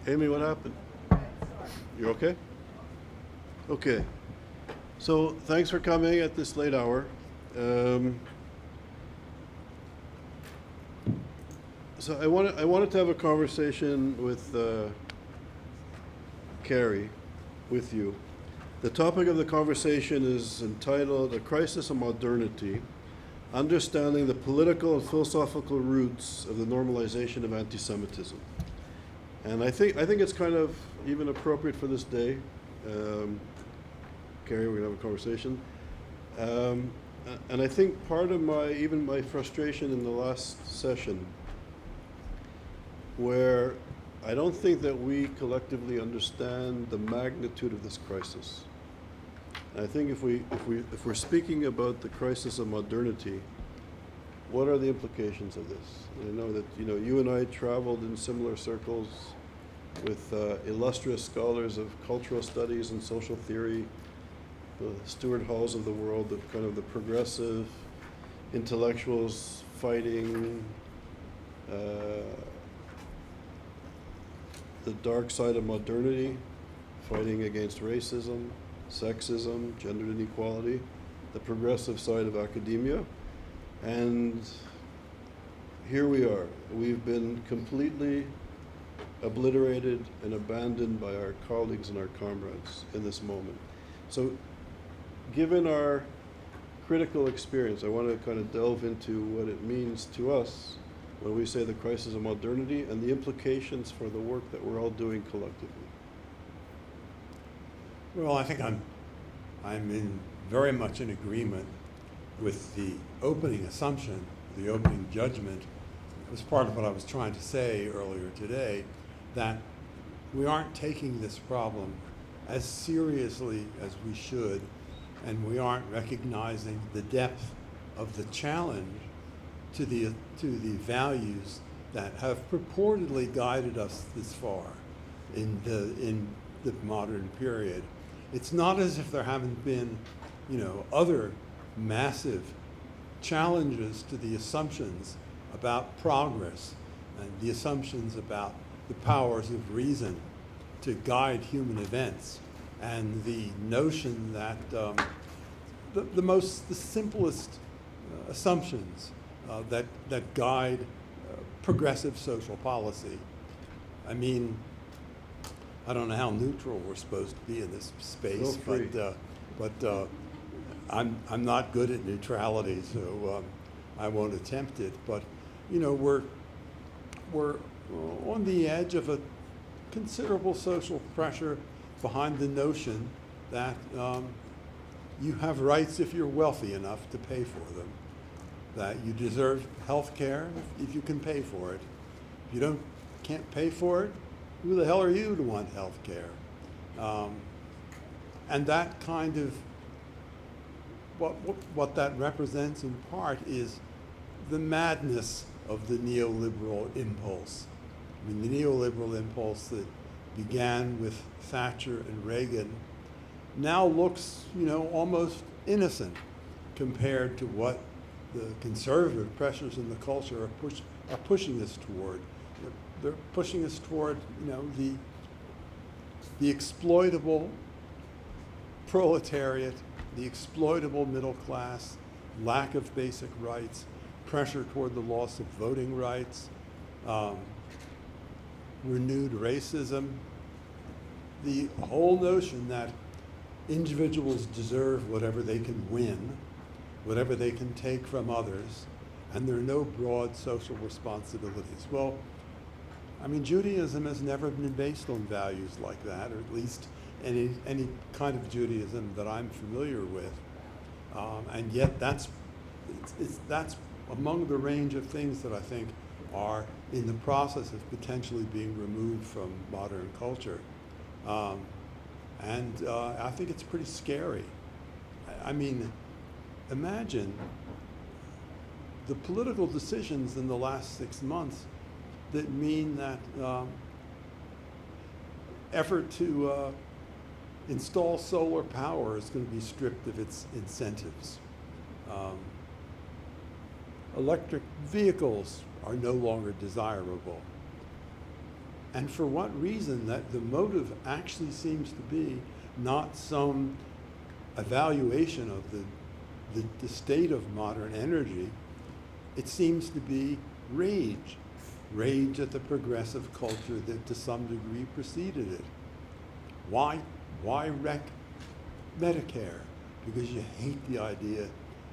Amy, what happened? You okay? Okay. So thanks for coming at this late hour. So I wanted to have a conversation with Cary, with you. The topic of the conversation is entitled "A Crisis of Modernity: Understanding the Political and Philosophical Roots of the Normalization of Anti-Semitism." And I think it's kind of even appropriate for this day. Cary, we're gonna have a conversation. And I think part of my frustration in the last session, where I don't think that we collectively understand the magnitude of this crisis. And I think if we're speaking about the crisis of modernity, what are the implications of this? And I know that you and I traveled in similar circles with illustrious scholars of cultural studies and social theory, the Stuart Halls of the world, the kind of the progressive intellectuals fighting the dark side of modernity, fighting against racism, sexism, gender inequality, the progressive side of academia. And here we are. We've been completely obliterated and abandoned by our colleagues and our comrades in this moment. So given our critical experience, I want to kind of delve into what it means to us when we say the crisis of modernity and the implications for the work that we're all doing collectively. Well, I think I'm very much in agreement with the opening assumption, the opening judgment. It was part of what I was trying to say earlier today, that we aren't taking this problem as seriously as we should, and we aren't recognizing the depth of the challenge to the values that have purportedly guided us this far in the modern period. It's not as if there haven't been, other massive challenges to the assumptions about progress and the assumptions about the powers of reason to guide human events, and the notion that the simplest assumptions that guide progressive social policy. I mean, I don't know how neutral we're supposed to be in this space, but I'm not good at neutrality, so I won't attempt it. But we're on the edge of a considerable social pressure behind the notion that you have rights if you're wealthy enough to pay for them, that you deserve health care if you can pay for it. If you can't pay for it, who the hell are you to want health care? And that kind of, what that represents in part is the madness of the neoliberal impulse. I mean, the neoliberal impulse that began with Thatcher and Reagan now looks, almost innocent compared to what the conservative pressures in the culture are pushing us toward. They're pushing us toward, the exploitable proletariat, the exploitable middle class, lack of basic rights, pressure toward the loss of voting rights, renewed racism, the whole notion that individuals deserve whatever they can win, whatever they can take from others, and there are no broad social responsibilities. Well, I mean, Judaism has never been based on values like that, or at least any kind of Judaism that I'm familiar with. And yet that's among the range of things that I think are in the process of potentially being removed from modern culture. And I think it's pretty scary. I mean, imagine the political decisions in the last 6 months that mean that effort to install solar power is going to be stripped of its incentives. Electric vehicles are no longer desirable. And for what reason? That the motive actually seems to be not some evaluation of the state of modern energy. It seems to be rage. Rage at the progressive culture that to some degree preceded it. Why wreck Medicare? Because you hate the idea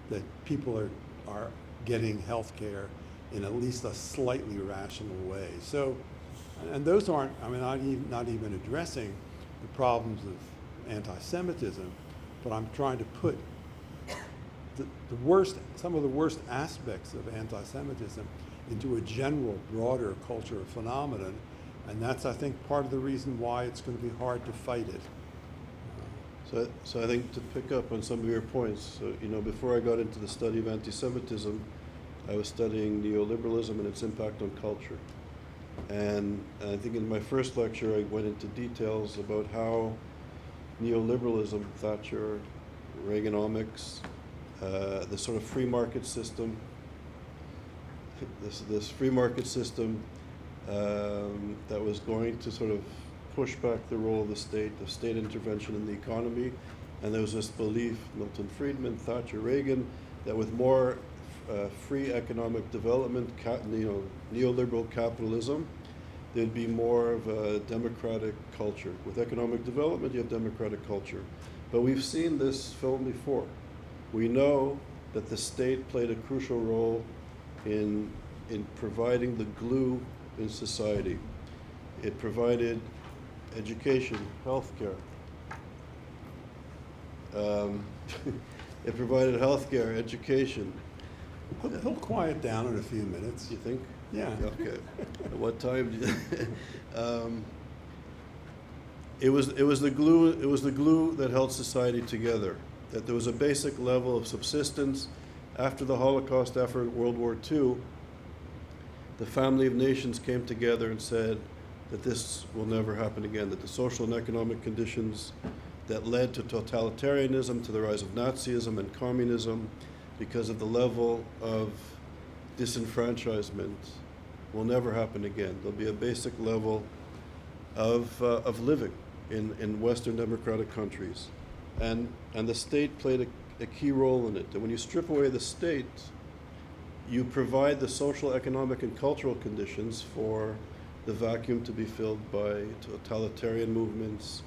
that people are getting health care in at least a slightly rational way. So, and those aren't, I mean, not even addressing the problems of anti-Semitism, but I'm trying to put some of the worst aspects of anti-Semitism into a general, broader cultural phenomenon, and that's, I think, part of the reason why it's going to be hard to fight it. So I think to pick up on some of your points, before I got into the study of anti-Semitism, I was studying neoliberalism and its impact on culture. And I think in my first lecture, I went into details about how neoliberalism, Thatcher, Reaganomics, the sort of free market system, this free market system that was going to sort of push back the role of the state intervention in the economy. And there was this belief, Milton Friedman, Thatcher, Reagan, that with more free economic development, neoliberal capitalism, there'd be more of a democratic culture. With economic development, you have democratic culture. But we've seen this film before. We know that the state played a crucial role in providing the glue in society. It provided education, healthcare. It provided healthcare, education. He'll quiet down in a few minutes. You think? Yeah. Okay. At what time? It was the glue. It was the glue that held society together. That there was a basic level of subsistence. After the Holocaust, after World War II, the family of nations came together and said that this will never happen again. That the social and economic conditions that led to totalitarianism, to the rise of Nazism and communism, because of the level of disenfranchisement, will never happen again. There'll be a basic level of living in Western democratic countries. And the state played a key role in it. And when you strip away the state, you provide the social, economic, and cultural conditions for the vacuum to be filled by totalitarian movements,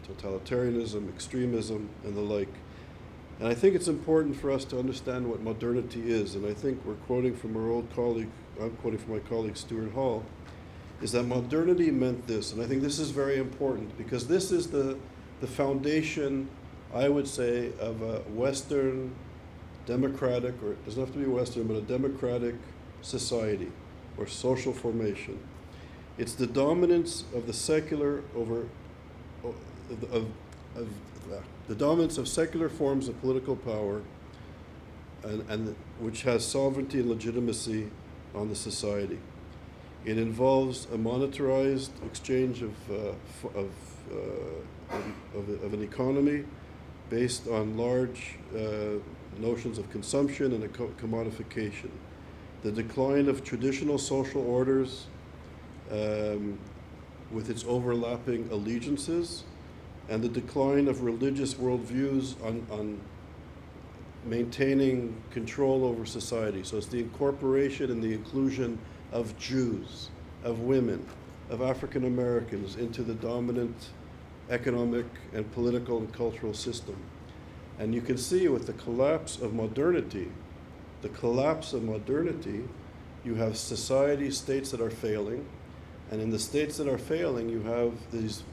totalitarianism, extremism, and the like. And I think it's important for us to understand what modernity is. And I think we're quoting from our old colleague, I'm quoting from my colleague Stuart Hall, is that modernity meant this. And I think this is very important because this is the foundation, I would say, of a Western democratic, or it doesn't have to be Western, but a democratic society or social formation. It's the dominance of the secular over, the dominance of secular forms of political power, and which has sovereignty and legitimacy on the society. It involves a monetarized exchange of an economy based on large notions of consumption and a commodification. The decline of traditional social orders with its overlapping allegiances, and the decline of religious worldviews on maintaining control over society. So it's the incorporation and the inclusion of Jews, of women, of African Americans into the dominant economic and political and cultural system. And you can see with the collapse of modernity, you have society, states that are failing, and in the states that are failing, you have these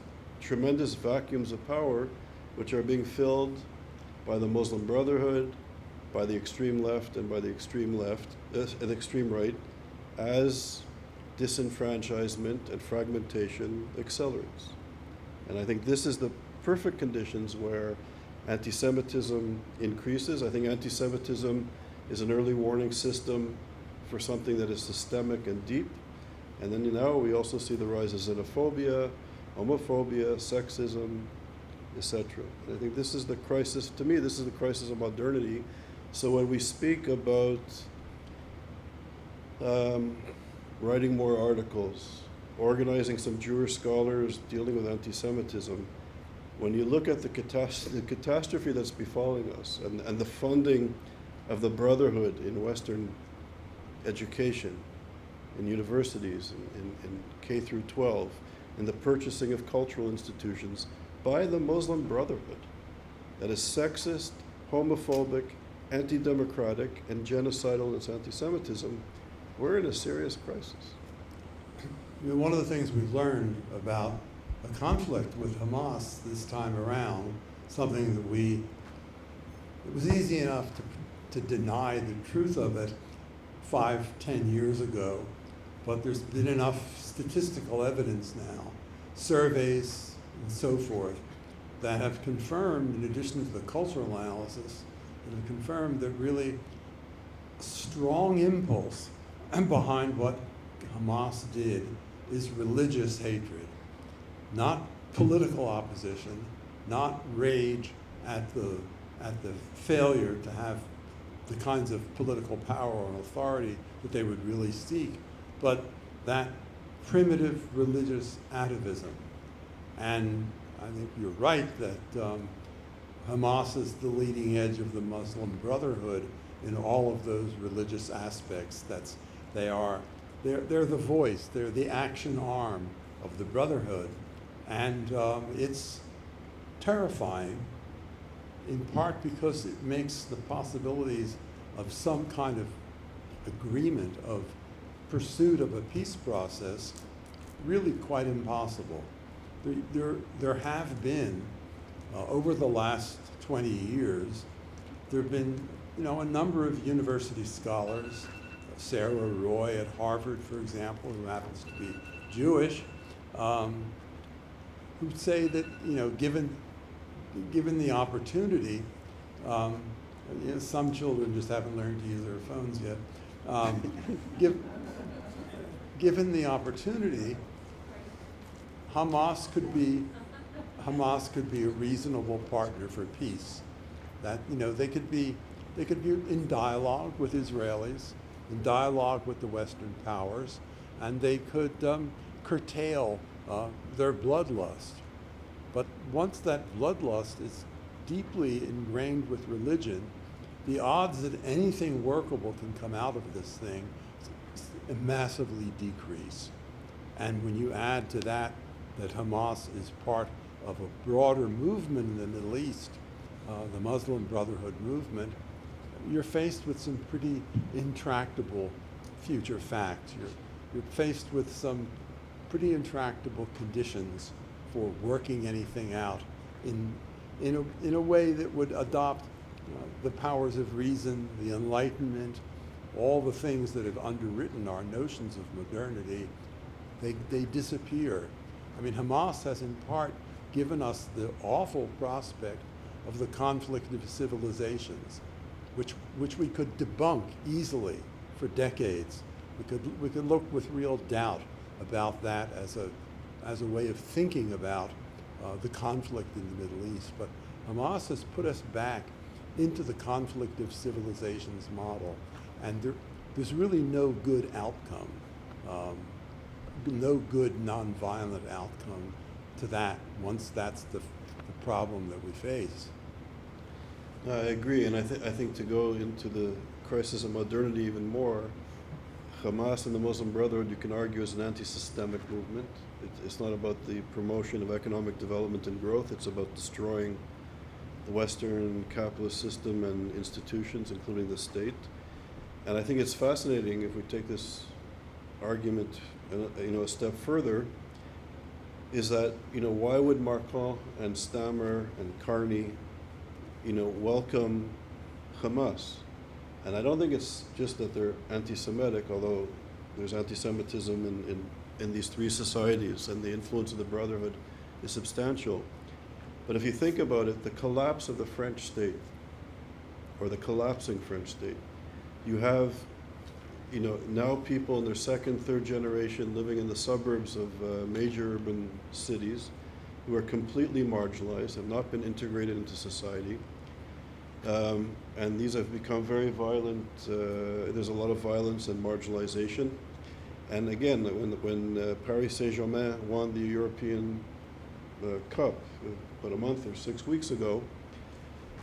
tremendous vacuums of power which are being filled by the Muslim Brotherhood, by the extreme left, and by the extreme right, as disenfranchisement and fragmentation accelerates. And I think this is the perfect conditions where anti-Semitism increases. I think anti-Semitism is an early warning system for something that is systemic and deep. And then now we also see the rise of xenophobia, homophobia, sexism, etc. And I think this is the crisis, to me, this is the crisis of modernity. So when we speak about writing more articles, organizing some Jewish scholars dealing with anti-Semitism. When you look at the catastrophe that's befalling us and the funding of the Brotherhood in Western education, in universities, in K through 12, in the purchasing of cultural institutions by the Muslim Brotherhood, that is sexist, homophobic, anti-democratic, and genocidal in its anti-Semitism, we're in a serious crisis. You know, one of the things we've learned about a conflict with Hamas this time around, something that it was easy enough to deny the truth of it 5-10 years ago, but there's been enough statistical evidence now, surveys and so forth, that have confirmed, in addition to the cultural analysis, that have confirmed that really strong impulse behind what Hamas did is religious hatred, not political opposition, not rage at the failure to have the kinds of political power and authority that they would really seek, but that primitive religious atavism. And I think you're right that Hamas is the leading edge of the Muslim Brotherhood in all of those religious aspects. They're the voice, they're the action arm of the Brotherhood. And it's terrifying, in part because it makes the possibilities of some kind of agreement, of pursuit of a peace process, really quite impossible. There have been, over the last 20 years, there have been a number of university scholars, Sarah Roy at Harvard, for example, who happens to be Jewish, who say that, given the opportunity, some children just haven't learned to use their phones yet. Given the opportunity, Hamas could be a reasonable partner for peace. That they could be in dialogue with Israelis, in dialogue with the Western powers, and they could curtail their bloodlust. But once that bloodlust is deeply ingrained with religion, the odds that anything workable can come out of this thing massively decrease. And when you add to that Hamas is part of a broader movement in the Middle East, the Muslim Brotherhood movement, you're faced with some pretty intractable future facts. You're faced with some pretty intractable conditions for working anything out in a way that would adopt the powers of reason, the Enlightenment, all the things that have underwritten our notions of modernity. They disappear. I mean, Hamas has in part given us the awful prospect of the conflict of civilizations, which we could debunk easily for decades. We could look with real doubt about that as a way of thinking about the conflict in the Middle East. But Hamas has put us back into the conflict of civilizations model, and there's really no good outcome, no good nonviolent outcome to that once that's the problem that we face. I agree, and I think to go into the crisis of modernity even more, Hamas and the Muslim Brotherhood, you can argue, is an anti-systemic movement. It's not about the promotion of economic development and growth. It's about destroying the Western capitalist system and institutions, including the state. And I think it's fascinating if we take this argument, a step further, is that, why would Marcon and Stammer and Carney, welcome Hamas? And I don't think it's just that they're anti-Semitic, although there's anti-Semitism in these three societies, and the influence of the Brotherhood is substantial. But if you think about it, the collapse of the French state, or the collapsing French state, you have, now people in their second, third generation living in the suburbs of major urban cities who are completely marginalized, have not been integrated into society. And these have become very violent. There's a lot of violence and marginalization. And again, when Paris Saint-Germain won the European Cup about a month or 6 weeks ago,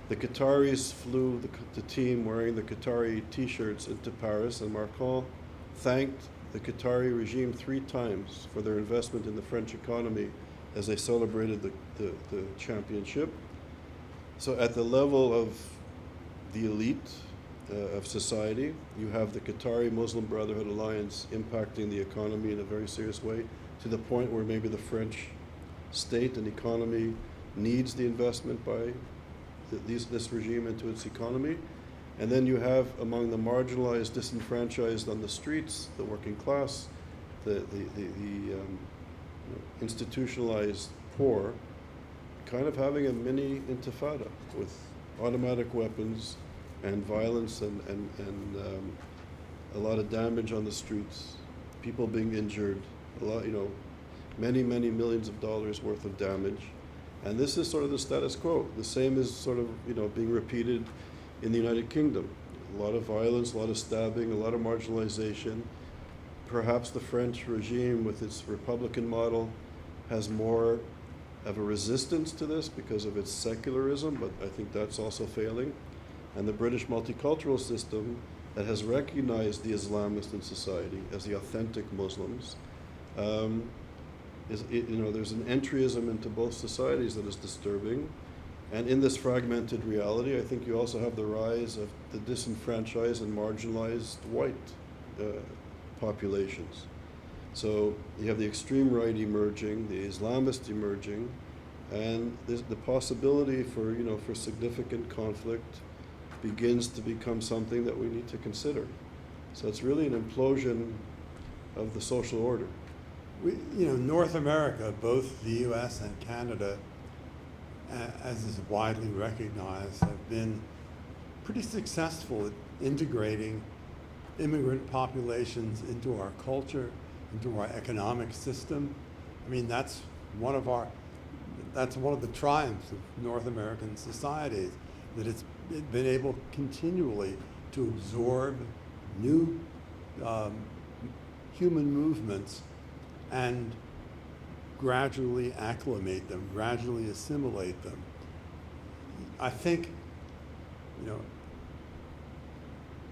the Qataris flew the team wearing the Qatari T-shirts into Paris, and Macron thanked the Qatari regime 3 times for their investment in the French economy as they celebrated the championship. So at the level of the elite of society, you have the Qatari Muslim Brotherhood Alliance impacting the economy in a very serious way, to the point where maybe the French state and economy needs the investment by this regime into its economy. And then you have among the marginalized, disenfranchised on the streets, the working class, the institutionalized poor, kind of having a mini intifada with automatic weapons and violence and a lot of damage on the streets, people being injured, a lot, many millions of dollars worth of damage. And this is sort of the status quo. The same is sort of, being repeated in the United Kingdom. A lot of violence, a lot of stabbing, a lot of marginalization. Perhaps the French regime with its Republican model has more of a resistance to this because of its secularism, but I think that's also failing. And the British multicultural system that has recognized the Islamists in society as the authentic Muslims, there's an entryism into both societies that is disturbing. And in this fragmented reality, I think you also have the rise of the disenfranchised and marginalized white populations. So you have the extreme right emerging, the Islamists emerging, and the possibility for significant conflict begins to become something that we need to consider. So it's really an implosion of the social order. North America, both the U.S. and Canada, as is widely recognized, have been pretty successful at integrating immigrant populations into our culture, into our economic system. I mean, that's one of the triumphs of North American societies, that it's been able continually to absorb new human movements and gradually acclimate them, gradually assimilate them. I think,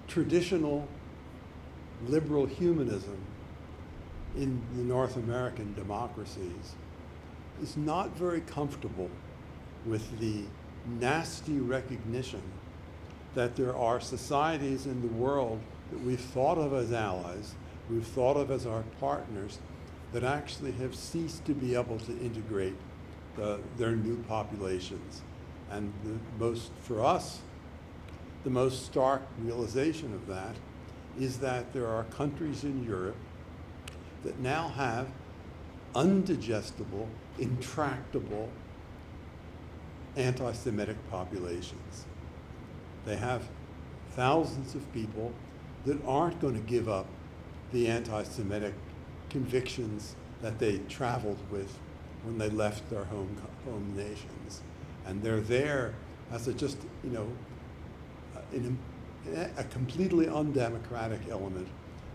traditional liberal humanism in the North American democracies is not very comfortable with the nasty recognition that there are societies in the world that we've thought of as allies, we've thought of as our partners, that actually have ceased to be able to integrate their new populations. And for us, the most stark realization of that is that there are countries in Europe that now have undigestible, intractable anti-Semitic populations. They have thousands of people that aren't going to give up the anti-Semitic convictions that they traveled with when they left their home nations. And they're there as a completely undemocratic element,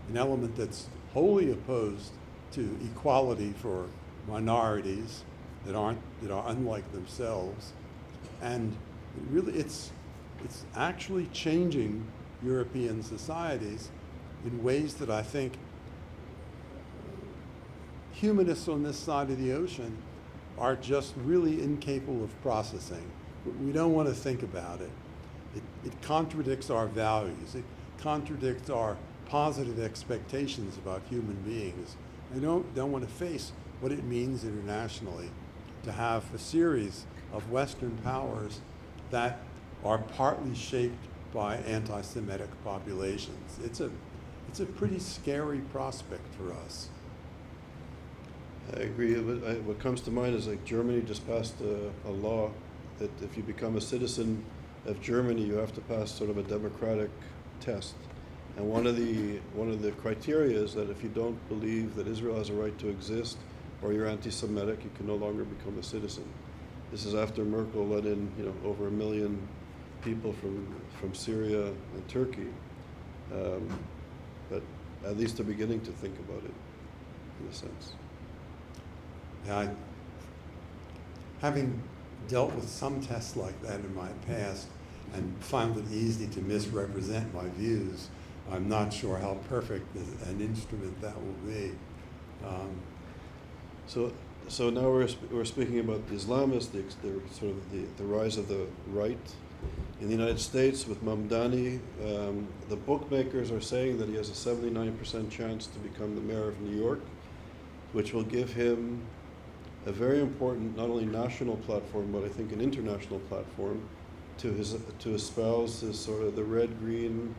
an element that's wholly opposed to equality for minorities that are unlike themselves. And really it's actually changing European societies in ways that I think humanists on this side of the ocean are just really incapable of processing. We don't want to think about it. It contradicts our values. It contradicts our positive expectations about human beings. We don't want to face what it means internationally to have a series of Western powers that are partly shaped by anti-Semitic populations. It's a pretty scary prospect for us. I agree. What comes to mind is Germany just passed a law that if you become a citizen of Germany, you have to pass sort of a democratic test. And one of the criteria is that if you don't believe that Israel has a right to exist, or you're anti-Semitic, you can no longer become a citizen. This is after Merkel let in over 1 million people from Syria and Turkey, but at least they're beginning to think about it, in a sense. Yeah, having dealt with some tests like that in my past and found it easy to misrepresent my views, I'm not sure how perfect an instrument that will be. So now we're speaking about the Islamists, the rise of the right in the United States with Mamdani. The bookmakers are saying that he has a 79% chance to become the mayor of New York, which will give him a very important, not only national platform, but I think an international platform to espouse this sort of the red-green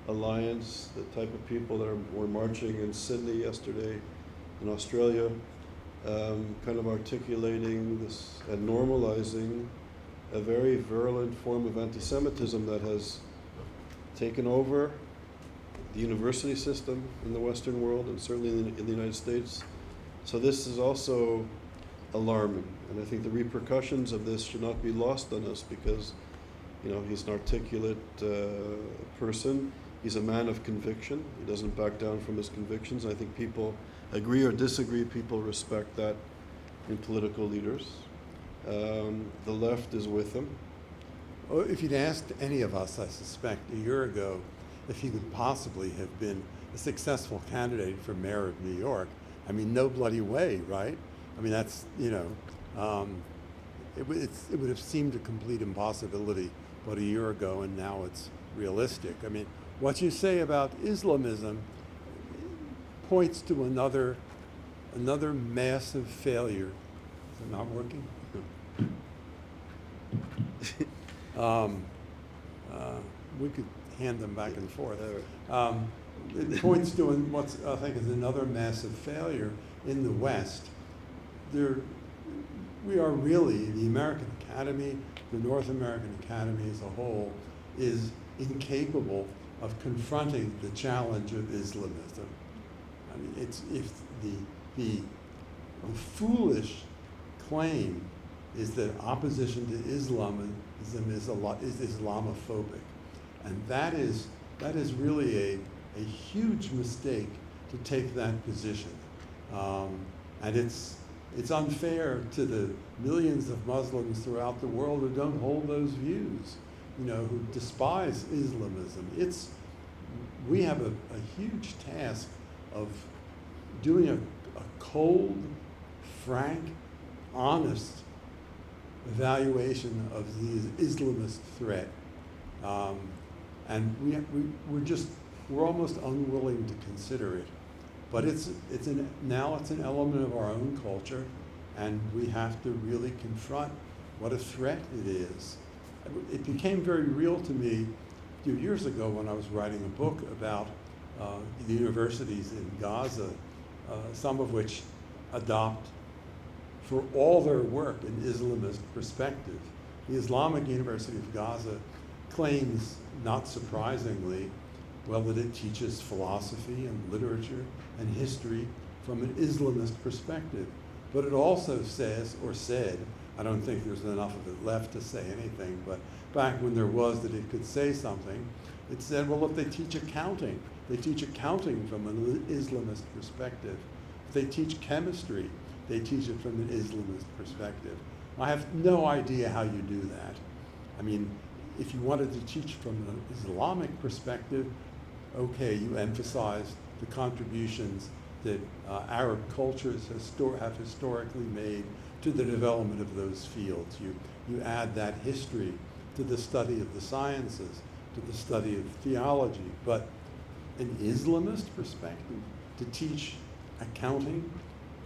alliance, the type of people that were marching in Sydney yesterday in Australia, kind of articulating this and normalizing a very virulent form of anti-Semitism that has taken over the university system in the Western world and certainly in the United States. So this is also alarming, and I think the repercussions of this should not be lost on us because, you know, he's an articulate person. He's a man of conviction. He doesn't back down from his convictions. I think people agree or disagree. People respect that in political leaders. The left is with him. Well, if you'd asked any of us, I suspect, a year ago, if he would possibly have been a successful candidate for mayor of New York, I mean, no bloody way, right? I mean, that's, you know, it would have seemed a complete impossibility about a year ago, and now it's realistic. I mean, what you say about Islamism points to another massive failure. Is it not working? We could hand them back and forth. It points to what I think is another massive failure in the West. We are really, the American Academy, the North American Academy as a whole, is incapable of confronting the challenge of Islamism. I mean, if the foolish claim is that opposition to Islamism is Islamophobic, and that is really a huge mistake to take that position, and it's unfair to the millions of Muslims throughout the world who don't hold those views, you know, who despise Islamism. We have a huge task of doing a cold, frank, honest evaluation of the Islamist threat. And we're almost unwilling to consider it. But now it's an element of our own culture, and we have to really confront what a threat it is. It became very real to me a few years ago when I was writing a book about the universities in Gaza, some of which adopt for all their work an Islamist perspective. The Islamic University of Gaza claims, not surprisingly, well, that it teaches philosophy and literature and history from an Islamist perspective. But it also says, or said, I don't think there's enough of it left to say anything, but back when there was that it could say something, it said, well, if they teach accounting, they teach accounting from an Islamist perspective. If they teach chemistry, they teach it from an Islamist perspective. I have no idea how you do that. I mean, if you wanted to teach from an Islamic perspective, okay, you emphasize the contributions that Arab cultures have historically made to the development of those fields. You add that history to the study of the sciences, to the study of theology. But an Islamist perspective, to teach accounting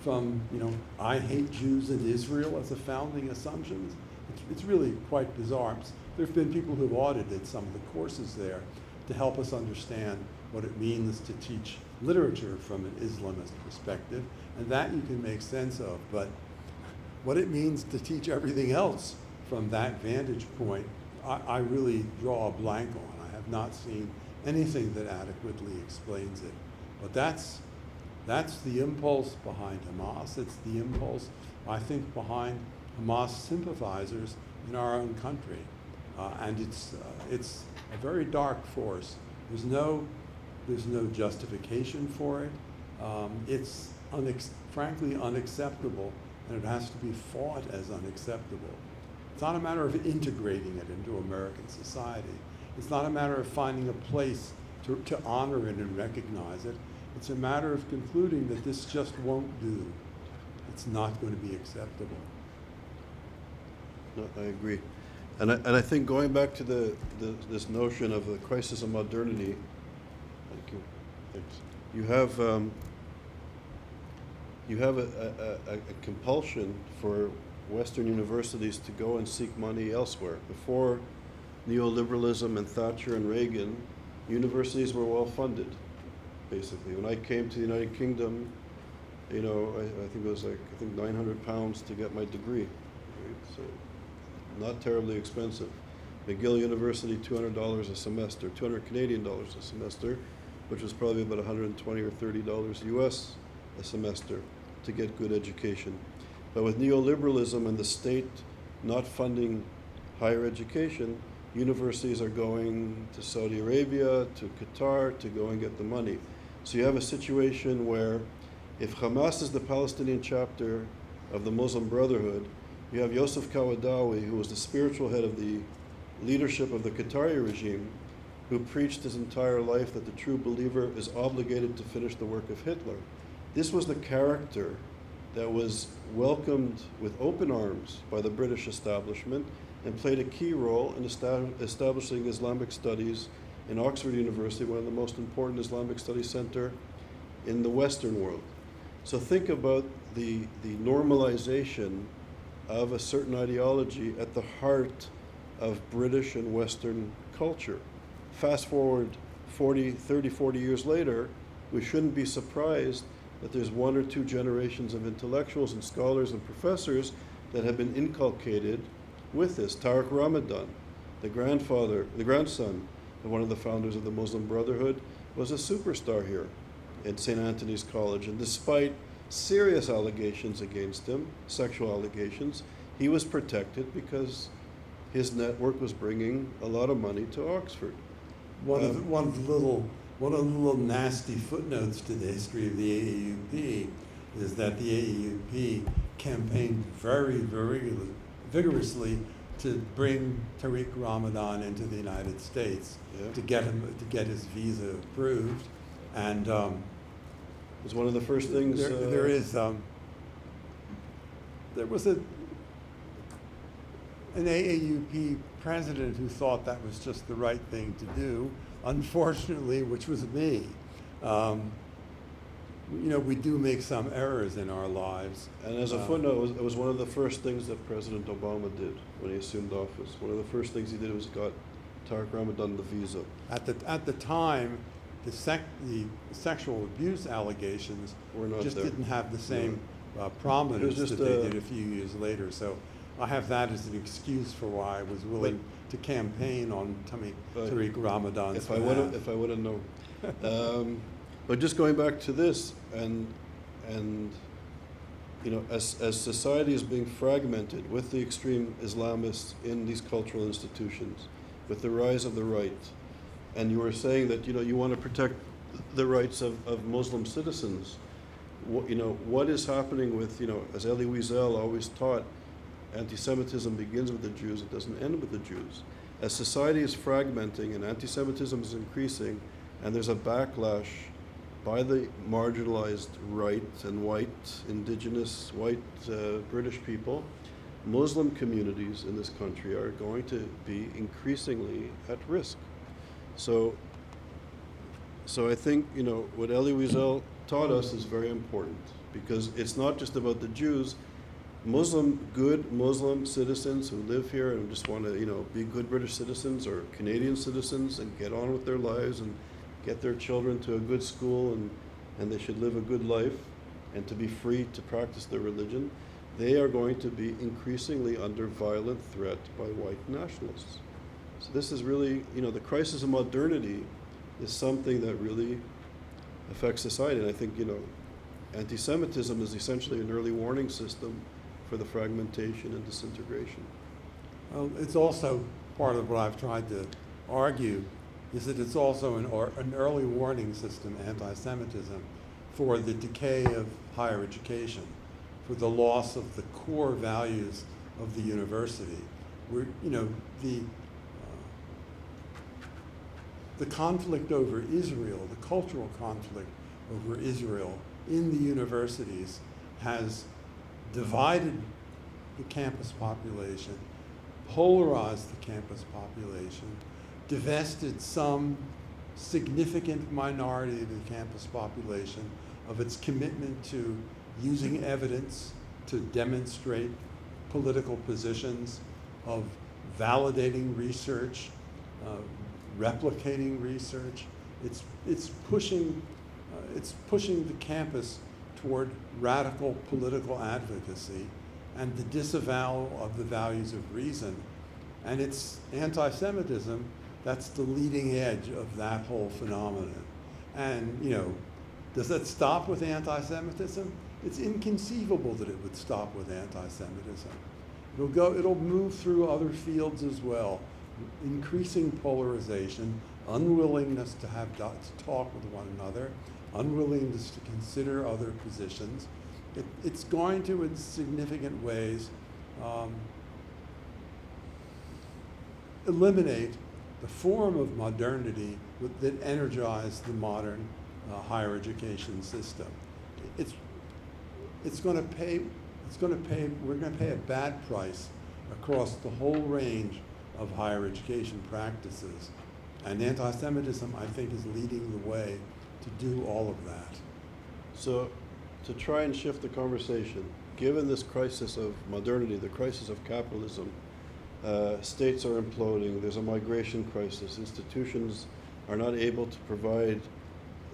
from, you know, I hate Jews in Israel as a founding assumptions, it's really quite bizarre. There have been people who've audited some of the courses there to help us understand what it means to teach literature from an Islamist perspective, and that you can make sense of. But what it means to teach everything else from that vantage point, I really draw a blank on. I have not seen anything that adequately explains it. But that's the impulse behind Hamas. It's the impulse, I think, behind Hamas sympathizers in our own country. and it's a very dark force. There's no justification for it. It's frankly unacceptable, and it has to be fought as unacceptable. It's not a matter of integrating it into American society. It's not a matter of finding a place to honor it and recognize it. It's a matter of concluding that this just won't do. It's not going to be acceptable. No, I agree. And I think going back to this notion of the crisis of modernity, thank you. Thanks. You have a compulsion for Western universities to go and seek money elsewhere. Before neoliberalism and Thatcher and Reagan, universities were well funded, basically. When I came to the United Kingdom, you know, I think it was like, I think £900 to get my degree, right? So not terribly expensive. McGill University, $200 a semester, 200 Canadian dollars a semester, which was probably about 120 or $30 US a semester to get good education. But with neoliberalism and the state not funding higher education, universities are going to Saudi Arabia, to Qatar, to go and get the money. So you have a situation where if Hamas is the Palestinian chapter of the Muslim Brotherhood, you have Yosef Kawadawi, who was the spiritual head of the leadership of the Qatari regime, who preached his entire life that the true believer is obligated to finish the work of Hitler. This was the character that was welcomed with open arms by the British establishment and played a key role in establishing Islamic studies in Oxford University, one of the most important Islamic studies center in the Western world. So think about the normalization of a certain ideology at the heart of British and Western culture. Fast forward 30, 40 years later, we shouldn't be surprised that there's one or two generations of intellectuals and scholars and professors that have been inculcated with this. Tariq Ramadan, the grandson of one of the founders of the Muslim Brotherhood, was a superstar here at St. Anthony's College. And despite serious allegations against him, sexual allegations, he was protected because his network was bringing a lot of money to Oxford. One of the little nasty footnotes to the history of the AAUP is that the AAUP campaigned very, very vigorously to bring Tariq Ramadan into the United States, to get his visa approved, and it was one of the first things. There was an AAUP president who thought that was just the right thing to do. Unfortunately, which was me. We do make some errors in our lives. And as a footnote, it was one of the first things that President Obama did when he assumed office. One of the first things he did was got Tariq Ramadan the visa. At the time, the sexual abuse allegations just didn't have the same prominence that they did a few years later. So I have that as an excuse for why I was willing to campaign on Tariq Ramadan's behalf. If I would have known. But just going back to this, and as society is being fragmented with the extreme Islamists in these cultural institutions, with the rise of the right, and you were saying that you want to protect the rights of Muslim citizens. What is happening with as Elie Wiesel always taught, anti-Semitism begins with the Jews, it doesn't end with the Jews. As society is fragmenting and anti-Semitism is increasing, and there's a backlash by the marginalized right and white, indigenous, white British people, Muslim communities in this country are going to be increasingly at risk. So I think what Elie Wiesel taught us is very important, because it's not just about the Jews. Good Muslim citizens who live here and just want to, be good British citizens or Canadian citizens and get on with their lives and get their children to a good school, and they should live a good life and to be free to practice their religion, they are going to be increasingly under violent threat by white nationalists. So this is really, the crisis of modernity is something that really affects society. And I think, anti-Semitism is essentially an early warning system for the fragmentation and disintegration. Well, it's also part of what I've tried to argue is that it's also an early warning system, anti-Semitism, for the decay of higher education, for the loss of the core values of the university. Where, you know, the conflict over Israel, the cultural conflict over Israel in the universities has divided the campus population, polarized the campus population, divested some significant minority of the campus population of its commitment to using evidence to demonstrate political positions, of validating research, replicating research. It's pushing the campus toward radical political advocacy and the disavowal of the values of reason. And it's anti-Semitism that's the leading edge of that whole phenomenon. And, you know, does that stop with anti-Semitism? It's inconceivable that it would stop with anti-Semitism. It'll move through other fields as well. Increasing polarization, unwillingness to talk with one another, unwillingness to consider other positions. It's going to, in significant ways, eliminate the form of modernity that energized the modern higher education system. We're going to pay a bad price across the whole range of higher education practices. And anti-Semitism, I think, is leading the way to do all of that. So, to try and shift the conversation, given this crisis of modernity, the crisis of capitalism, states are imploding, there's a migration crisis, institutions are not able to provide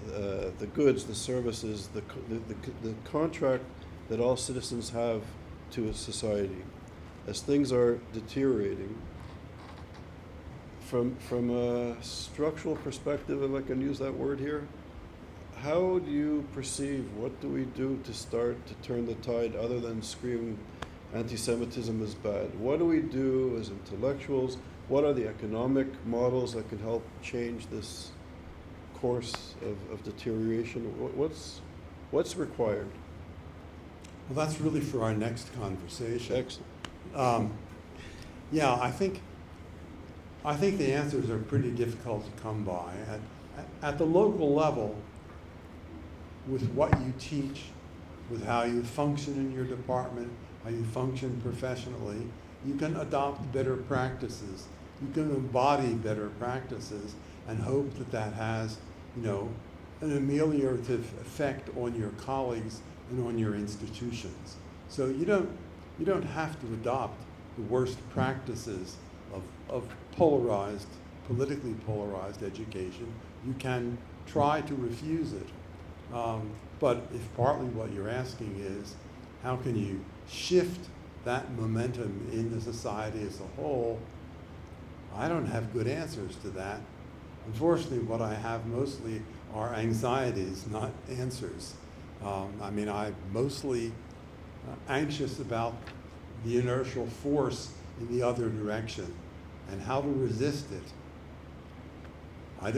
the goods, the services, the contract that all citizens have to a society. As things are deteriorating, from a structural perspective, if I can use that word here, how do you perceive, what do we do to start to turn the tide other than scream anti-Semitism is bad? What do we do as intellectuals? What are the economic models that can help change this course of deterioration? What's required? Well, that's really for our next conversation. Excellent. Yeah, I think the answers are pretty difficult to come by. At the local level, with what you teach, with how you function in your department, how you function professionally, you can adopt better practices. You can embody better practices and hope that that has, you know, an ameliorative effect on your colleagues and on your institutions. So you don't have to adopt the worst practices of polarized, politically polarized education. You can try to refuse it. But if partly what you're asking is, how can you shift that momentum in the society as a whole, I don't have good answers to that. Unfortunately, what I have mostly are anxieties, not answers. I'm mostly anxious about the inertial force in the other direction and how to resist it. I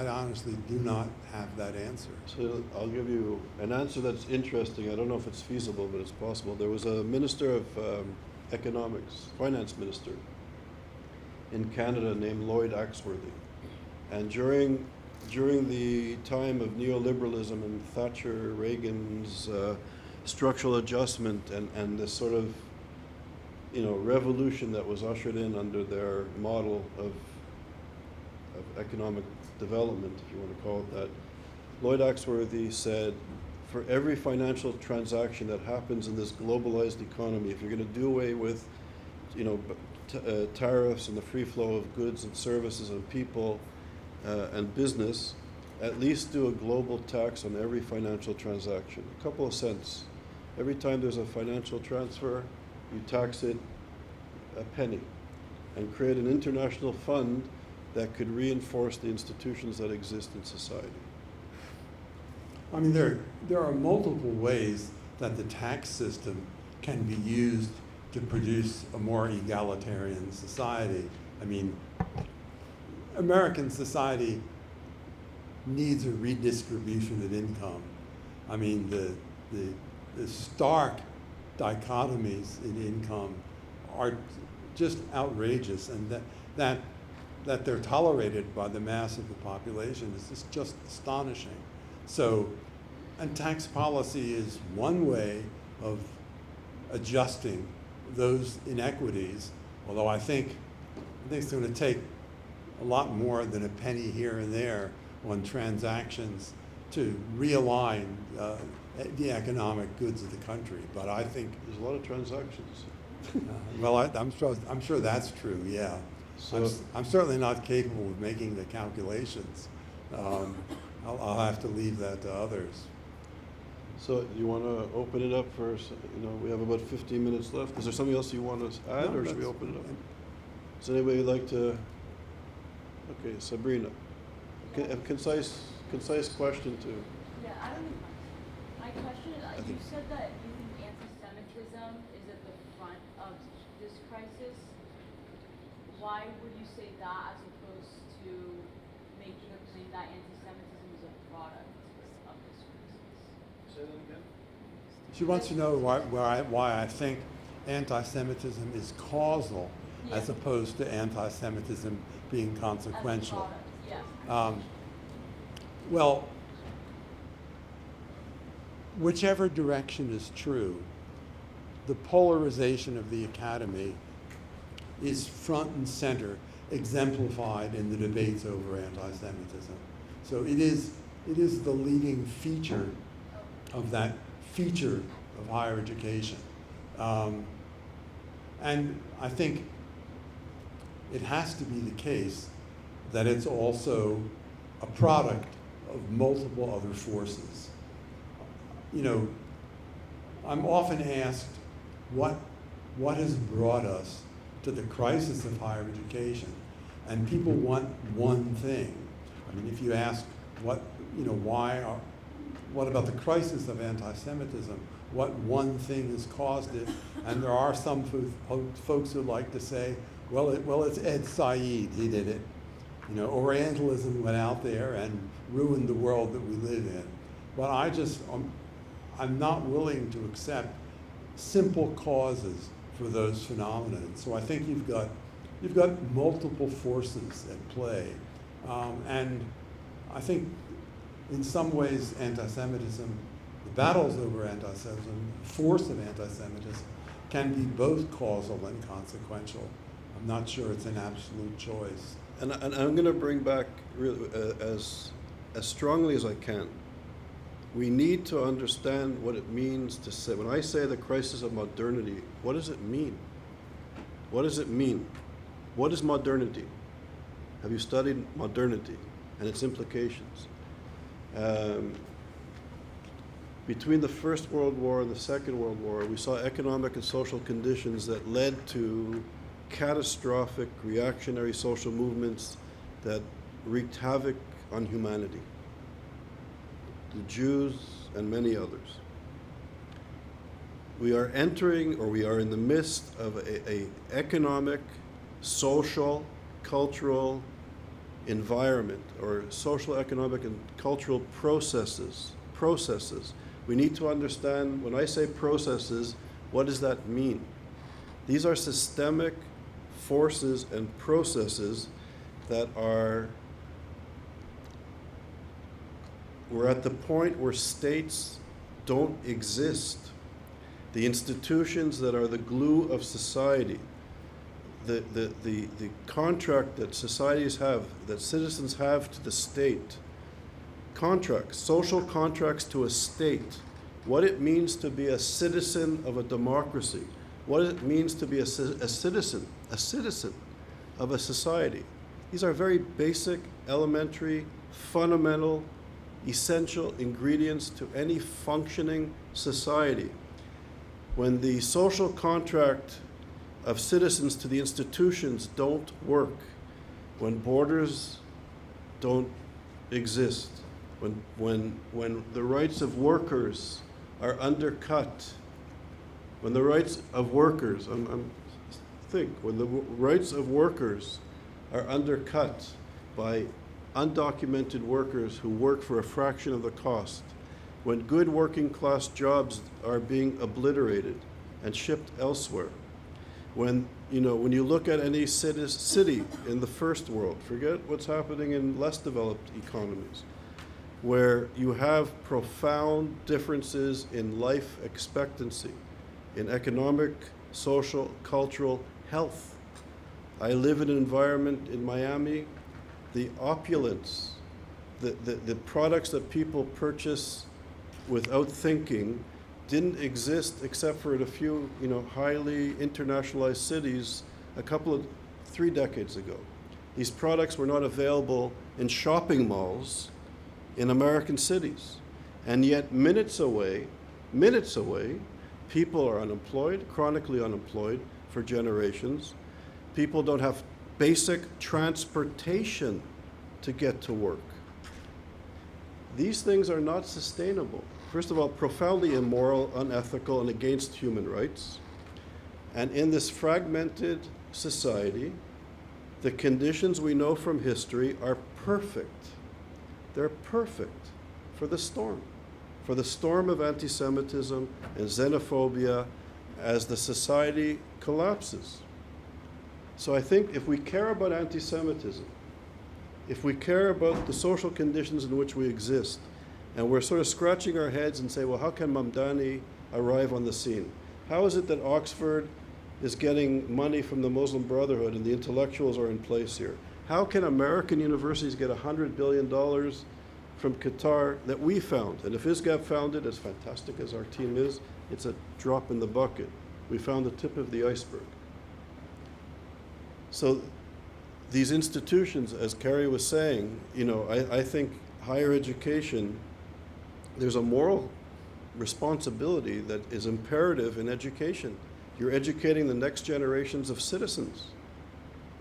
honestly do not have that answer. So I'll give you an answer that's interesting. I don't know if it's feasible, but it's possible. There was a minister of economics, finance minister in Canada named Lloyd Axworthy. And during the time of neoliberalism and Thatcher, Reagan's structural adjustment and this sort of, you know, revolution that was ushered in under their model of economic development, if you want to call it that, Lloyd Axworthy said, for every financial transaction that happens in this globalized economy, if you're going to do away with, you know, tariffs and the free flow of goods and services and people and business, at least do a global tax on every financial transaction. A couple of cents. Every time there's a financial transfer, you tax it a penny and create an international fund that could reinforce the institutions that exist in society. I mean, there are multiple ways that the tax system can be used to produce a more egalitarian society. I mean, American society needs a redistribution of income. I mean, the stark dichotomies in income are just outrageous, and that they're tolerated by the mass of the population is just astonishing. So, and tax policy is one way of adjusting those inequities, although I think it's going to take a lot more than a penny here and there on transactions to realign the economic goods of the country. But I think There's a lot of transactions. well, I'm sure that's true. Yeah, So, I'm certainly not capable of making the calculations. I'll have to leave that to others. so you want to open it up for, we have about 15 minutes left. Is there something else you want to add, No, or should we that's- open it up? Does anybody like to? Okay, Sabrina, a concise question too. Yeah, I don't know. My question is, you think- said that you think anti-Semitism is at the front of this crisis. Why would you say that as opposed to making a claim that anti-Semitism is a product of this crisis? Say that again. She wants to know why I think anti-Semitism is causal as Yeah. opposed to anti-Semitism being As a consequential. product, yes. Well, whichever direction is true, the polarization of the academy is front and center, exemplified in the debates over anti-Semitism. So it is the leading feature of that feature of higher education. And I think it has to be the case that it's also a product of multiple other forces. I'm often asked what has brought us to the crisis of higher education, and people want one thing. I mean, if you ask what about the crisis of anti-Semitism, what one thing has caused it, and there are some folks who like to say, well, it's Ed Said, he did it. Orientalism went out there and ruined the world that we live in. But I'm not willing to accept simple causes for those phenomena. So I think you've got multiple forces at play, and I think in some ways anti-Semitism, the battles over anti-Semitism, the force of anti-Semitism, can be both causal and consequential. I'm not sure it's an absolute choice. And I'm going to bring back really, as strongly as I can. We need to understand what it means to say, when I say the crisis of modernity, what does it mean? What does it mean? What is modernity? Have you studied modernity and its implications? Between the First World War and the Second World War, we saw economic and social conditions that led to catastrophic reactionary social movements that wreaked havoc on humanity. The Jews and many others. We are entering, or we are in the midst of a economic, social, cultural environment, or social, economic, and cultural processes. We need to understand, when I say processes, what does that mean? These are systemic forces and processes that we're at the point where states don't exist. The institutions that are the glue of society, the contract that societies have, that citizens have to the state, contracts, social contracts to a state, what it means to be a citizen of a democracy, what it means to be a citizen of a society. These are very basic, elementary, fundamental, essential ingredients to any functioning society. When the social contract of citizens to the institutions don't work, when borders don't exist, when the rights of workers are undercut, when the rights of workers, when the rights of workers are undercut by undocumented workers who work for a fraction of the cost, when good working class jobs are being obliterated and shipped elsewhere, when you look at any city in the first world, forget what's happening in less developed economies, where you have profound differences in life expectancy, in economic, social, cultural health. I live in an environment in Miami, the opulence, the products that people purchase without thinking didn't exist except for in a few, highly internationalized cities 3 decades ago. These products were not available in shopping malls in American cities. And yet minutes away, people are unemployed, chronically unemployed for generations. People don't have basic transportation to get to work. These things are not sustainable. First of all, profoundly immoral, unethical, and against human rights. And in this fragmented society, the conditions we know from history are perfect. They're perfect for the storm of anti-Semitism and xenophobia as the society collapses. So I think if we care about anti-Semitism, if we care about the social conditions in which we exist, and we're sort of scratching our heads and say, well, how can Mamdani arrive on the scene? How is it that Oxford is getting money from the Muslim Brotherhood and the intellectuals are in place here? How can American universities get $100 billion from Qatar that we found? And if ISGAP found it, as fantastic as our team is, it's a drop in the bucket. We found the tip of the iceberg. So these institutions, as Cary was saying, I think higher education, there's a moral responsibility that is imperative in education. You're educating the next generations of citizens.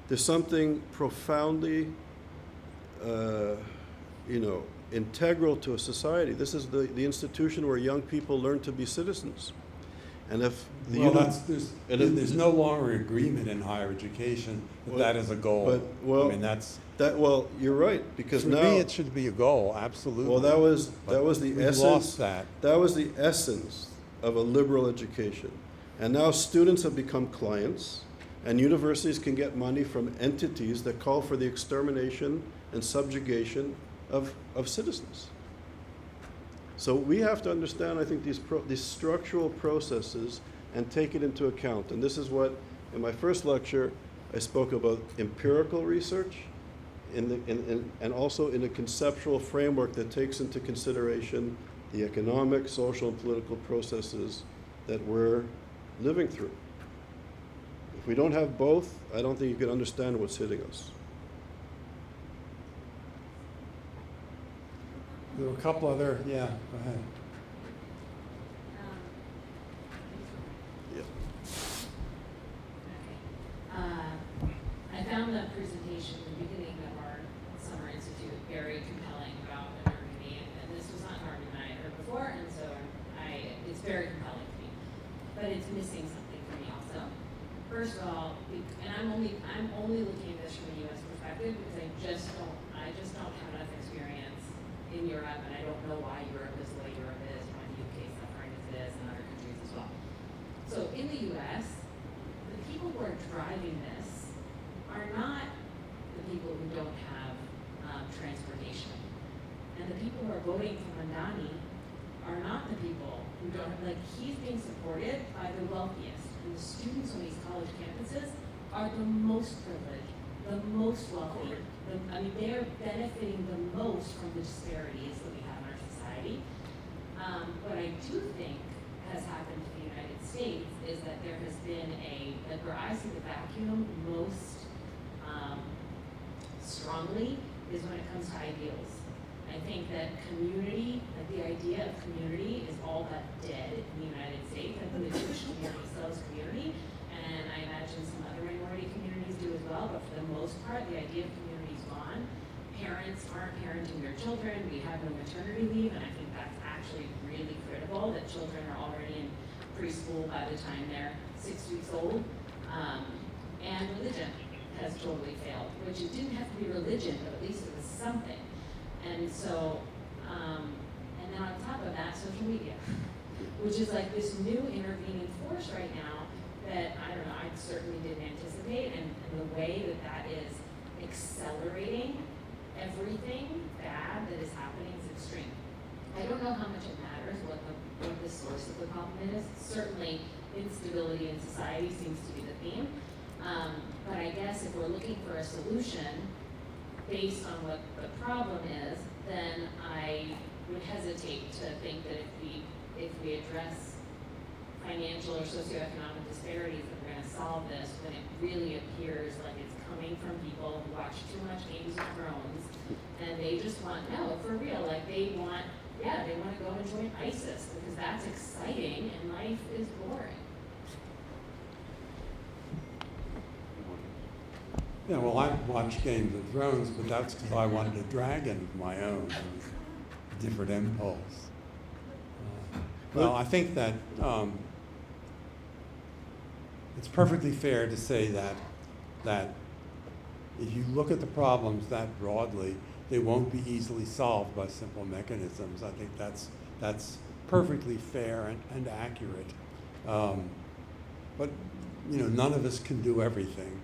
There's something profoundly, integral to a society. This is the institution where young people learn to be citizens. And if there's no longer agreement in higher education that is a goal. You're right, because for now me it should be a goal, absolutely. Well, that was the essence. Lost that. That was the essence of a liberal education, and now students have become clients, and universities can get money from entities that call for the extermination and subjugation of citizens. So we have to understand, I think, these structural processes and take it into account. And this is what, in my first lecture, I spoke about empirical research and also in a conceptual framework that takes into consideration the economic, social, and political processes that we're living through. If we don't have both, I don't think you can understand what's hitting us. There were a couple other, yeah, go ahead. I found that presentation at the beginning of our Summer Institute very compelling about modernity, and this was not an argument I had heard before, and so it's very compelling to me. But it's missing something for me also. First of all, and I'm only looking at this from a U.S. perspective because I just don't have enough experience in Europe, and I don't know why Europe is the way Europe is, why the UK is suffering as it is, and other countries as well. So in the U.S., the people who are driving this are not the people who don't have transportation. And the people who are voting for Mamdani are not the people who don't, he's being supported by the wealthiest. And the students on these college campuses are the most privileged, the most wealthy. They are benefiting the most from the disparities that we have in our society. What I do think has happened to the United States is that there has been where I see the vacuum most strongly is when it comes to ideals. I think that community, the idea of community is all but dead in the United States. I think the Jewish community sells community, and I imagine some other minority communities do as well, but for the most part, the idea of community is gone. Parents aren't parenting their children. We have no maternity leave, and I think that's actually really critical, that children are already in preschool by the time they're 6 weeks old. And religion. has totally failed, which it didn't have to be religion, but at least it was something. And so, and then on top of that, social media, which is like this new intervening force right now that, I don't know, I certainly didn't anticipate, and the way that that is accelerating everything bad that is happening is extreme. I don't know how much it matters what the source of the problem is. Certainly, instability in society seems to be the theme. But I guess if we're looking for a solution based on what the problem is, then I would hesitate to think that if we address financial or socioeconomic disparities, that we're going to solve this when it really appears like it's coming from people who watch too much Games of Thrones, and they just want, no, for real, like they want to go and join ISIS because that's exciting and life is boring. Yeah, well, I watched Games of Thrones, but that's because I wanted a dragon of my own, a different impulse. Well, I think that it's perfectly fair to say that if you look at the problems that broadly, they won't be easily solved by simple mechanisms. I think that's perfectly fair and accurate. But none of us can do everything.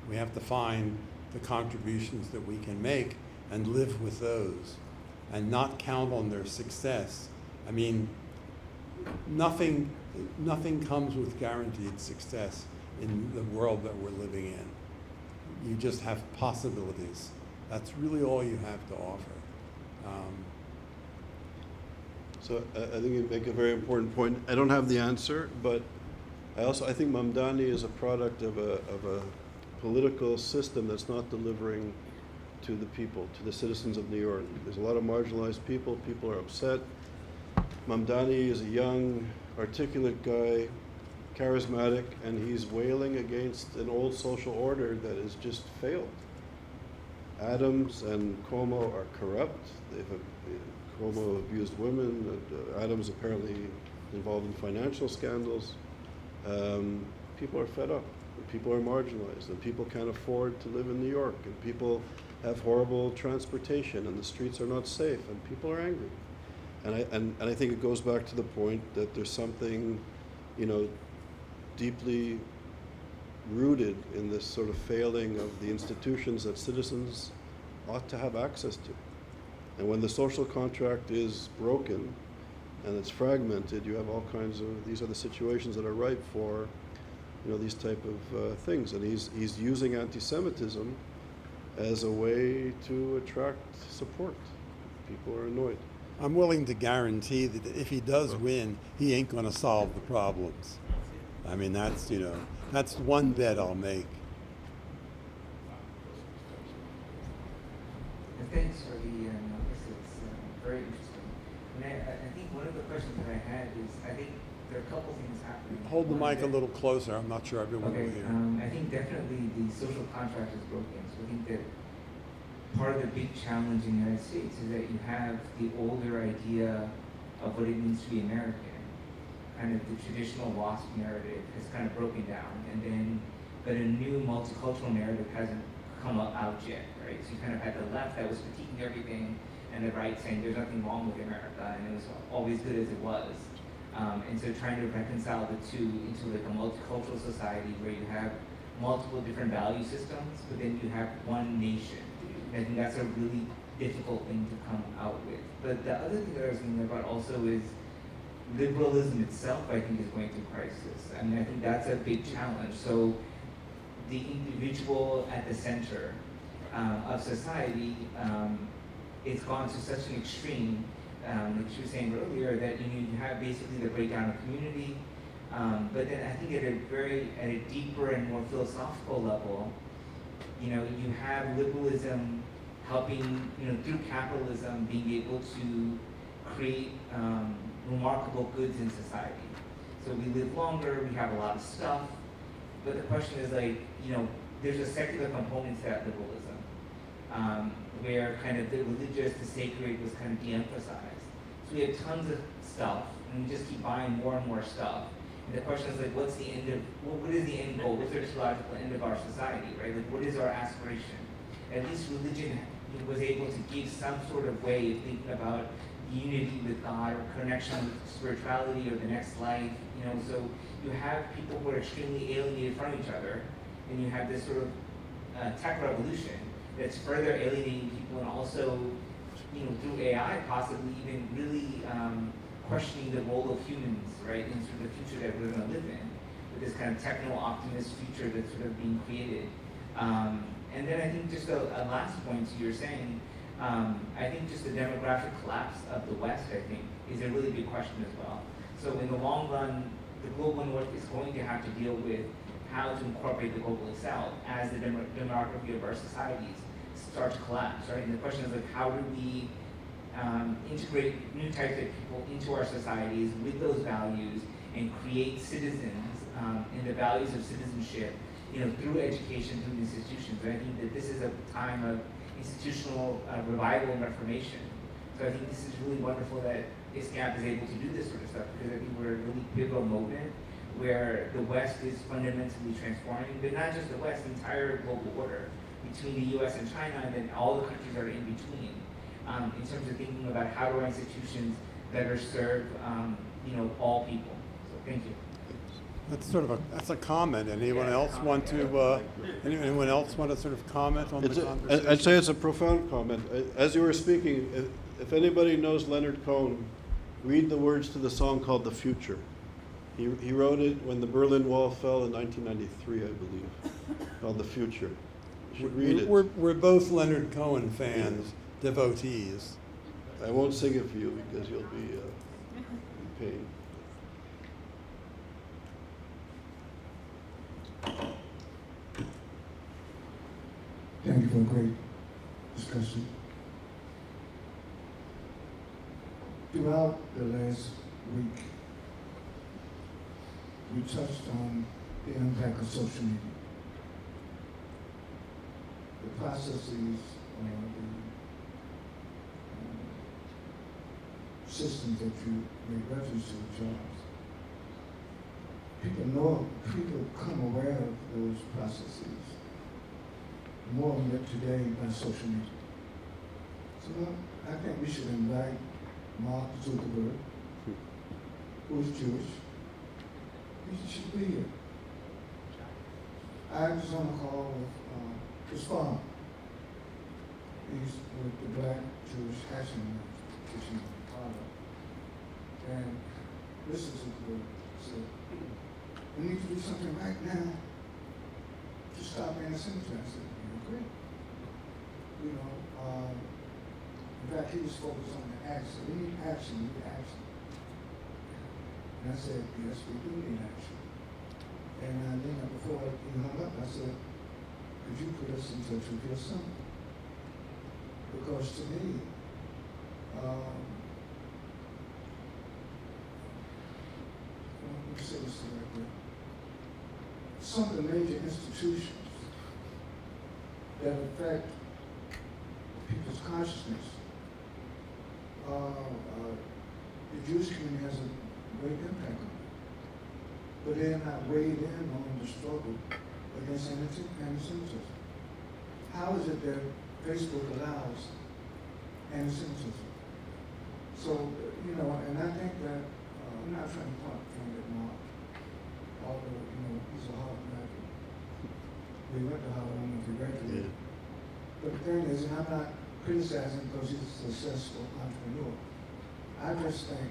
We have to find the contributions that we can make and live with those and not count on their success. I mean, nothing comes with guaranteed success in the world that we're living in. You just have possibilities. That's really all you have to offer. So I think you make a very important point. I don't have the answer, but I think Mamdani is a product of a political system that's not delivering to the people, to the citizens of New York. There's a lot of marginalized people. People are upset. Mamdani is a young, articulate guy, charismatic, and he's wailing against an old social order that has just failed. Adams and Cuomo are corrupt. Cuomo abused women. Adams apparently involved in financial scandals. People are fed up. People are marginalized, and people can't afford to live in New York, and people have horrible transportation, and the streets are not safe, and people are angry. And I think it goes back to the point that there's something, deeply rooted in this sort of failing of the institutions that citizens ought to have access to. And when the social contract is broken and it's fragmented, you have all kinds of, these are the situations that are ripe for these type of things. And he's using anti-Semitism as a way to attract support. People are annoyed. I'm willing to guarantee that if he does win, he ain't going to solve the problems. I mean, that's one bet I'll make. Thanks for the analysis. It's very interesting. And I think one of the questions that I had is, I think there are a couple things happening. Hold the mic a little closer. I'm not sure everyone will hear. I think definitely the social contract is broken. So I think that part of the big challenge in the United States is that you have the older idea of what it means to be American. Kind of the traditional WASP narrative has kind of broken down, but a new multicultural narrative hasn't come out yet, right? So you kind of had the left that was critiquing everything, and the right saying there's nothing wrong with America, and it was always good as it was. And so trying to reconcile the two into like a multicultural society where you have multiple different value systems, but then you have one nation. And I think that's a really difficult thing to come out with. But the other thing that I was thinking about also is liberalism itself, I think, is going through crisis. I mean, I think that's a big challenge. So the individual at the center of society, it's gone to such an extreme, like she was saying earlier, that you have basically the breakdown of community. But then I think at a deeper and more philosophical level, you have liberalism helping, through capitalism, being able to create remarkable goods in society. So we live longer, we have a lot of stuff, but the question is there's a secular component to that liberalism, where kind of the religious, the sacred was kind of de-emphasized. So we have tons of stuff, and we just keep buying more and more stuff. And the question is like, what is the end goal? What's the logical end of our society, right? Like, what is our aspiration? At least religion was able to give some sort of way of thinking about unity with God or connection with spirituality or the next life, you know. So you have people who are extremely alienated from each other, and you have this sort of tech revolution that's further alienating people, and also, you know, through AI possibly even really questioning the role of humans, right, in sort of the future that we're going to live in, with this kind of techno-optimist future that's sort of being created. And then I think just a last point to your saying, I think just the demographic collapse of the West, I think, is a really big question as well. So in the long run, the global North is going to have to deal with how to incorporate the global South as the demography of our societies start to collapse, right? And the question is like, how do we integrate new types of people into our societies with those values and create citizens and the values of citizenship, you know, through education, through institutions. And I think that this is a time of institutional revival and reformation. So I think this is really wonderful that ISGAP is able to do this sort of stuff, because I think we're a really pivotal moment where the West is fundamentally transforming, but not just the West, the entire global order between the US and China, and then all the countries that are in between, in terms of thinking about how do our institutions better serve, you know, all people. So thank you. That's a comment. Anyone else want to anyone else want to sort of comment on the conversation? I'd say it's a profound comment. As you were speaking, if anybody knows Leonard Cohen, read the words to the song called "The Future." He wrote it when the Berlin Wall fell in 1993, I believe, called "The Future." You should read it. We're both Leonard Cohen fans, devotees. I won't sing it for you because you'll be in pain. Thank you for a great discussion. Throughout the last week, we touched on the impact of social media, the processes, the systems that you made reference to, Charles. People come aware of those processes more today by social media. So I think we should invite Mark Zuckerberg, who is Jewish. He should be here. I was on a call with his father. He's with the Black Jewish Action Kitchen father. And Mr. Zuckerberg said, we need to do something right now to stop anti-Semitism. I said, great. You know, in fact, he was focused on the action. We need action, we need action. And I said, yes, we do need action. And then before he hung up, I said, could you put us in touch with your son? Because to me, let me say this right there. Some of the major institutions that affect people's consciousness, the Jewish community has a great impact on it. But they're not weighed in on the struggle against anti-Semitism. How is it that Facebook allows anti-Semitism? So, you know, and I think that, I'm not trying to point finger at Mark, although, you know, he's a hard graduate. We went to Harvard and graduated. But the thing is, and I'm not criticizing because he's a successful entrepreneur. I just think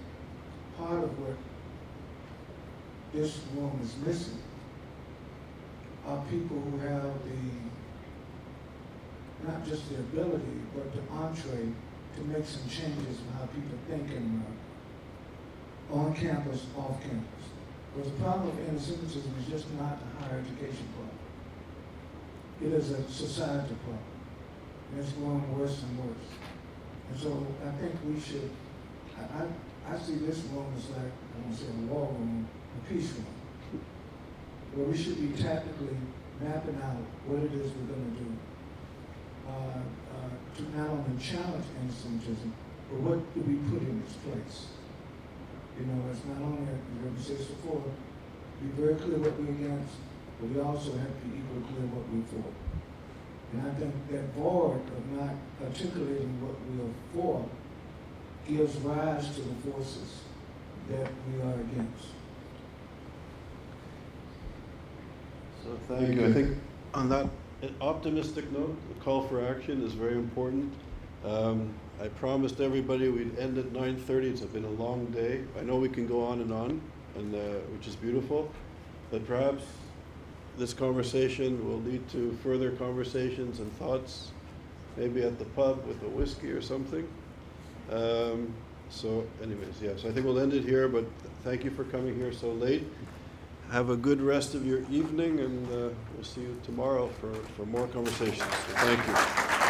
part of what this room is missing are people who have not just the ability, but the entree to make some changes in how people think in America, on campus, off campus. Because the problem of anti-Semitism is just not a higher education problem. It is a society problem. And it's growing worse and worse. And so I think we should, I see this room as like, I don't want to say a war room, a peace room, where we should be tactically mapping out what it is we're going to do to not only challenge anti-Semitism, but what do we put in its place? You know, it's not only, you said this before, be very clear what we're against, but we also have to be equally clear what we're for. And I think that void of not articulating what we are for gives rise to the forces that we are against. So thank you. I think on that optimistic note, the call for action is very important. I promised everybody we'd end at 9:30. It's been a long day. I know we can go on, and which is beautiful, but perhaps this conversation will lead to further conversations and thoughts, maybe at the pub with a whiskey or something. So anyways, yeah, so I think we'll end it here, but thank you for coming here so late. Have a good rest of your evening, and we'll see you tomorrow for more conversations. Thank you.